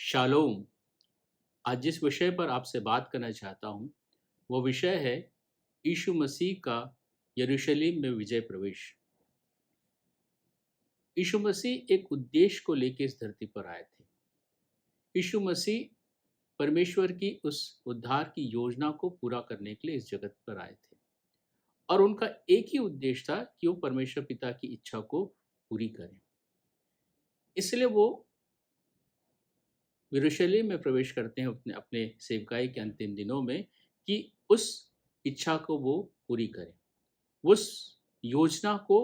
Shalom. आज जिस विषय पर आपसे बात करना चाहता हूँ वो विषय है यीशु मसीह का यरूशलेम में विजय प्रवेश। यीशु मसीह एक उद्देश्य को लेकर इस धरती पर आए थे। यीशु मसीह परमेश्वर की उस उद्धार की योजना को पूरा करने के लिए इस जगत पर आए थे और उनका एक ही उद्देश्य था कि वो परमेश्वर पिता की इच्छा को पूरी करें। इसलिए वो यरूशलेम में प्रवेश करते हैं अपने अपने सेवकाई के अंतिम दिनों में कि उस इच्छा को वो पूरी करें, उस योजना को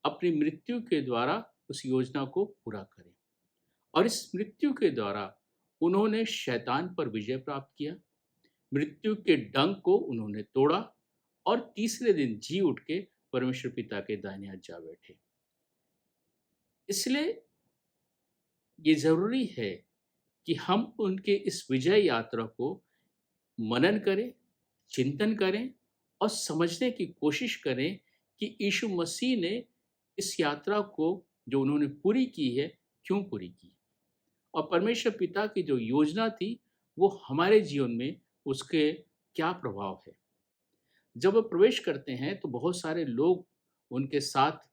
अपनी मृत्यु के द्वारा उस योजना को पूरा करें। और इस मृत्यु के द्वारा उन्होंने शैतान पर विजय प्राप्त किया, मृत्यु के डंक को उन्होंने तोड़ा और तीसरे दिन जी उठ के परमेश्वर पिता के दाहिने हाथ जा बैठे। इसलिए ये जरूरी है कि हम उनके इस विजय यात्रा को मनन करें, चिंतन करें और समझने की कोशिश करें कि यीशु मसीह ने इस यात्रा को जो उन्होंने पूरी की है क्यों पूरी की और परमेश्वर पिता की जो योजना थी वो हमारे जीवन में उसके क्या प्रभाव है। जब वो प्रवेश करते हैं तो बहुत सारे लोग उनके साथ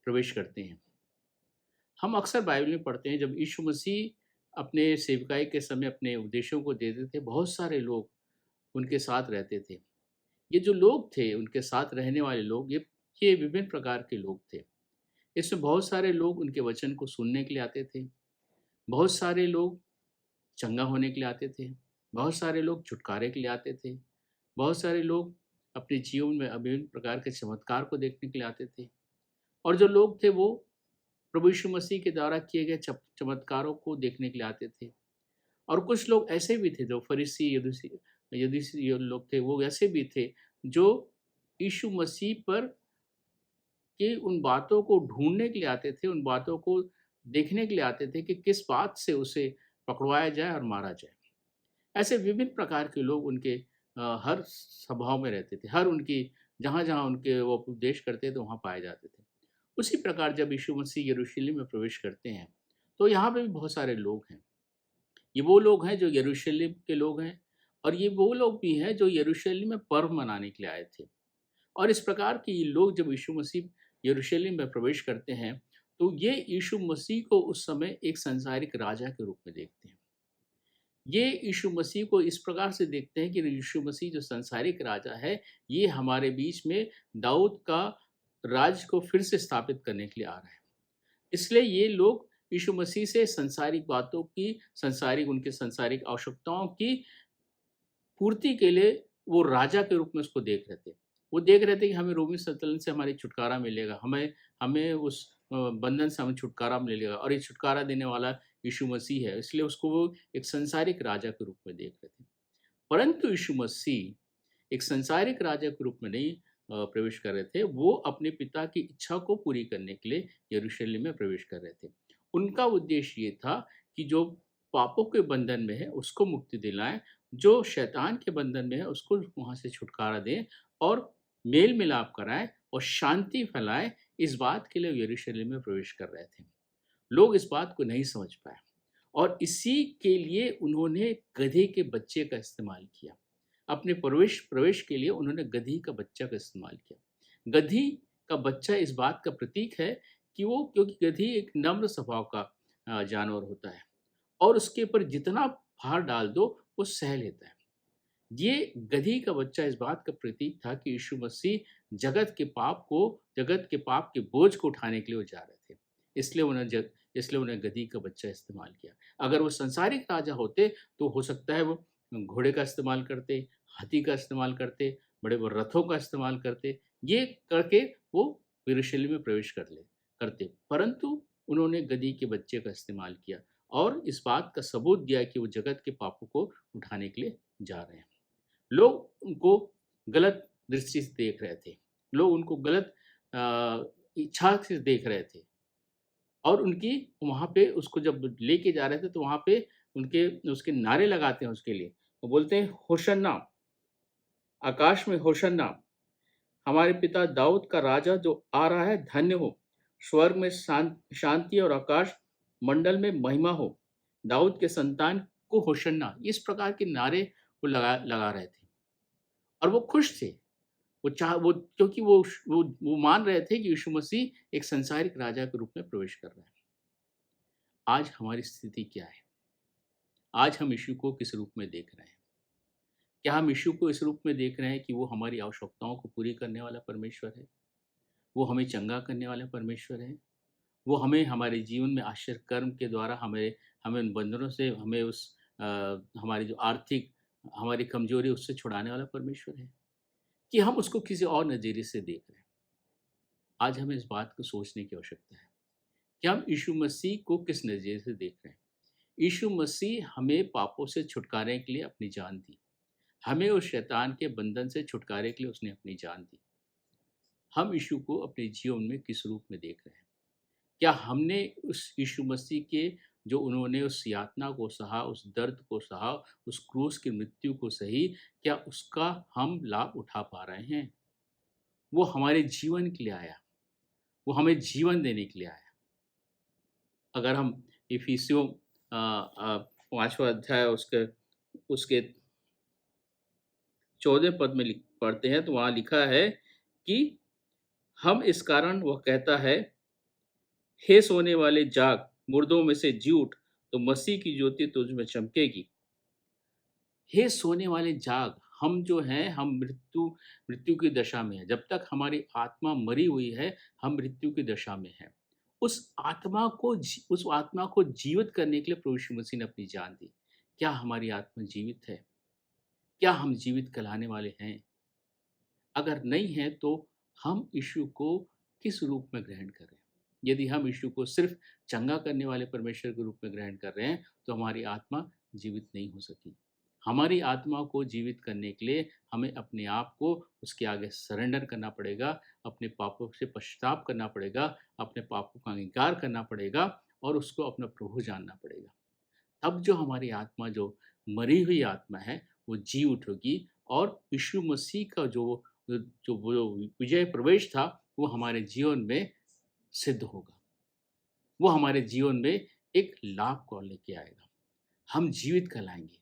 प्रवेश करते हैं। हम अक्सर बाइबल में पढ़ते हैं जब यीशु मसीह अपने सेवकाई के समय अपने उपदेशों को देते थे, बहुत सारे लोग उनके साथ रहते थे। ये जो लोग थे उनके साथ रहने वाले लोग ये विभिन्न प्रकार के लोग थे। इसमें बहुत सारे लोग उनके वचन को सुनने के लिए आते थे, बहुत सारे लोग चंगा होने के लिए आते थे, बहुत सारे लोग छुटकारे के लिए आते थे, बहुत सारे लोग अपने जीवन में विभिन्न प्रकार के चमत्कार को देखने के लिए आते थे। और जो लोग थे वो प्रभु यीशु मसीह के द्वारा किए गए चमत्कारों को देखने के लिए आते थे। और कुछ लोग ऐसे भी थे जो फरीसी यदूसी लोग थे, वो ऐसे भी थे जो यीशु मसीह पर कि उन बातों को ढूंढने के लिए आते थे, उन बातों को देखने के लिए आते थे कि किस बात से उसे पकड़वाया जाए और मारा जाए। ऐसे विभिन्न प्रकार के लोग उनके हर सभाओं में रहते थे, हर उनकी जहाँ जहाँ उनके वो उपदेश करते थे वहाँ पाए जाते थे। उसी प्रकार जब यीशु मसीह यरूशलेम में प्रवेश करते हैं तो यहाँ पे भी बहुत सारे लोग हैं। ये वो लोग हैं जो यरूशलेम के लोग हैं और ये वो लोग भी हैं जो यरूशलेम में पर्व मनाने के लिए आए थे। और इस प्रकार के ये लोग जब यीशु मसीह यरूशलेम में प्रवेश करते हैं तो ये यीशु मसीह को उस समय एक सांसारिक राजा के रूप में देखते हैं। ये यीशु मसीह को इस प्रकार से देखते हैं कि यीशु मसीह जो सांसारिक राजा है ये हमारे बीच में दाऊद का राज को फिर से स्थापित करने के लिए आ रहा है। इसलिए ये लोग यीशु मसीह से संसारिक बातों की, उनके सांसारिक आवश्यकताओं की पूर्ति के लिए वो राजा के रूप में उसको देख रहे थे। वो देख रहे थे कि हमें रोमी सल्तनत से हमारी छुटकारा मिलेगा, हमें हमें उस बंधन से हमें छुटकारा मिलेगा और ये छुटकारा देने वाला यीशु मसीह है। इसलिए उसको वो एक सांसारिक राजा के रूप में देख रहे थे। परंतु यीशु मसीह एक सांसारिक राजा के रूप में नहीं प्रवेश कर रहे थे, वो अपने पिता की इच्छा को पूरी करने के लिए यरूशलेम में प्रवेश कर रहे थे। उनका उद्देश्य ये था कि जो पापों के बंधन में है उसको मुक्ति दिलाएं, जो शैतान के बंधन में है उसको वहाँ से छुटकारा दें और मेल मिलाप कराएं और शांति फैलाएं। इस बात के लिए यरूशलेम में प्रवेश कर रहे थे। लोग इस बात को नहीं समझ पाए और इसी के लिए उन्होंने गधे के बच्चे का इस्तेमाल किया। अपने प्रवेश के लिए उन्होंने गधी का बच्चा का इस्तेमाल किया। गधी का बच्चा इस बात का प्रतीक है कि वो, क्योंकि गधी एक नम्र स्वभाव का जानवर होता है और उसके ऊपर जितना भार डाल दो वो सह लेता है। ये गधी का बच्चा इस बात का प्रतीक था कि यीशु मसीह जगत के पाप के बोझ को उठाने के लिए वो जा रहे थे। इसलिए उन्हें गधी का बच्चा इस्तेमाल किया। अगर वो संसारिक राजा होते तो हो सकता है वो घोड़े का इस्तेमाल करते, हाथी का इस्तेमाल करते, बड़े बड़े रथों का इस्तेमाल करते, ये करके वो यरूशलेम में प्रवेश करते। परंतु उन्होंने गधी के बच्चे का इस्तेमाल किया और इस बात का सबूत दिया कि वो जगत के पापों को उठाने के लिए जा रहे हैं। लोग उनको गलत दृष्टि से देख रहे थे, लोग उनको गलत इच्छा से देख रहे थे और उनकी वहाँ पे उसको जब लेके जा रहे थे तो वहाँ पे उसके नारे लगाते हैं उसके लिए। वो बोलते हैं होशन्ना, आकाश में होशन्ना, हमारे पिता दाऊद का राजा जो आ रहा है धन्य हो, स्वर्ग में शांति और आकाश मंडल में महिमा हो। दाऊद के संतान को होशन्ना, इस प्रकार के नारे वो लगा लगा रहे थे और वो खुश थे। वो क्योंकि वो मान रहे थे कि यीशु मसीह एक सांसारिक राजा के रूप में प्रवेश कर रहा है। आज हमारी स्थिति क्या है? आज हम यीशु को किस रूप में देख रहे हैं? क्या हम यीशु को इस रूप में देख रहे हैं कि वो हमारी आवश्यकताओं को पूरी करने वाला परमेश्वर है? वो हमें चंगा करने वाला परमेश्वर है? वो हमें हमारे जीवन में आश्चर्य कर्म के द्वारा हमें हमें उन बंधनों से, हमें हमारी जो आर्थिक हमारी कमजोरी उससे छुड़ाने वाला परमेश्वर है, कि हम उसको किसी और नज़रिए से देख रहे हैं? आज हमें इस बात को सोचने की आवश्यकता है कि हम यीशु मसीह को किस नज़रिए से देख रहे हैं। यीशु मसीह हमें पापों से छुटकारे के लिए अपनी जान दी। हमें उस शैतान के बंधन से छुटकारे के लिए उसने अपनी जान दी। हम यीशु को अपने जीवन में किस रूप में देख रहे हैं? क्या हमने उस यीशु मसीह के जो उन्होंने उस यातना को सहा, उस दर्द को सहा, उस क्रूस की मृत्यु को सही, क्या उसका हम लाभ उठा पा रहे हैं? वो हमारे जीवन के लिए आया, वो हमें जीवन देने के लिए आया। अगर हम इफिसियों 5वां अध्याय उसके उसके 14 पद में पढ़ते हैं, तो वहाँ लिखा है कि हम इस कारण वह कहता है, हे सोने वाले जाग, मुर्दों में से जी उठ, तो मसीह की ज्योति तुझ में चमकेगी। हे सोने वाले जाग, हम जो हैं हम मृत्यु मृत्यु की दशा में हैं। जब तक हमारी आत्मा मरी हुई है, हम मृत्यु की दशा में हैं। उस आत्मा को जीवित करने के लिए प्रभु यीशु मसीह ने अपनी जान दी। क्या हमारी आत्मा जीवित है? क्या हम जीवित कहलाने वाले हैं? अगर नहीं है तो हम यीशु को किस रूप में ग्रहण करें? यदि हम यीशु को सिर्फ चंगा करने वाले परमेश्वर के रूप में ग्रहण कर रहे हैं, तो हमारी आत्मा जीवित नहीं हो सकी। हमारी आत्मा को जीवित करने के लिए हमें अपने आप को उसके आगे सरेंडर करना पड़ेगा, अपने पापों से पश्चाताप करना पड़ेगा, अपने पापों का अंगीकार करना पड़ेगा और उसको अपना प्रभु जानना पड़ेगा। तब जो हमारी आत्मा, जो मरी हुई आत्मा है, वो जी उठेगी और यीशु मसीह का जो वो विजय प्रवेश था, वो हमारे जीवन में सिद्ध होगा। वो हमारे जीवन में एक लाभ को लेके आएगा। हम जीवित कहलाएंगे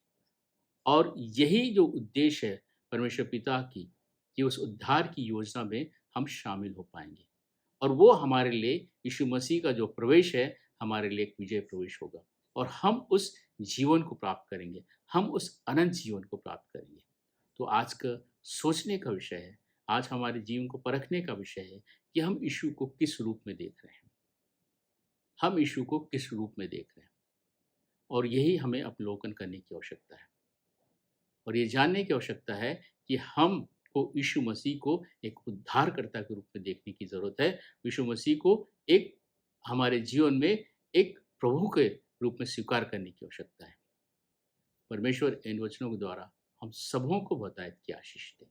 और यही जो उद्देश्य है परमेश्वर पिता की, कि उस उद्धार की योजना में हम शामिल हो पाएंगे और वो हमारे लिए यीशु मसीह का जो प्रवेश है, हमारे लिए एक विजय प्रवेश होगा और हम उस जीवन को प्राप्त करेंगे, हम उस अनंत जीवन को प्राप्त करेंगे। तो आज का सोचने का विषय है, आज हमारे जीवन को परखने का विषय है कि हम यीशु को किस रूप में देख रहे हैं। हम यीशु को किस रूप में देख रहे हैं और यही हमें अवलोकन करने की आवश्यकता है और ये जानने की आवश्यकता है कि हम को यीशु मसीह को एक उद्धारकर्ता के रूप में देखने की ज़रूरत है। यीशु मसीह को एक हमारे जीवन में एक प्रभु के रूप में स्वीकार करने की आवश्यकता है। परमेश्वर इन वचनों के द्वारा हम सबों को बताए कि आशीष दे।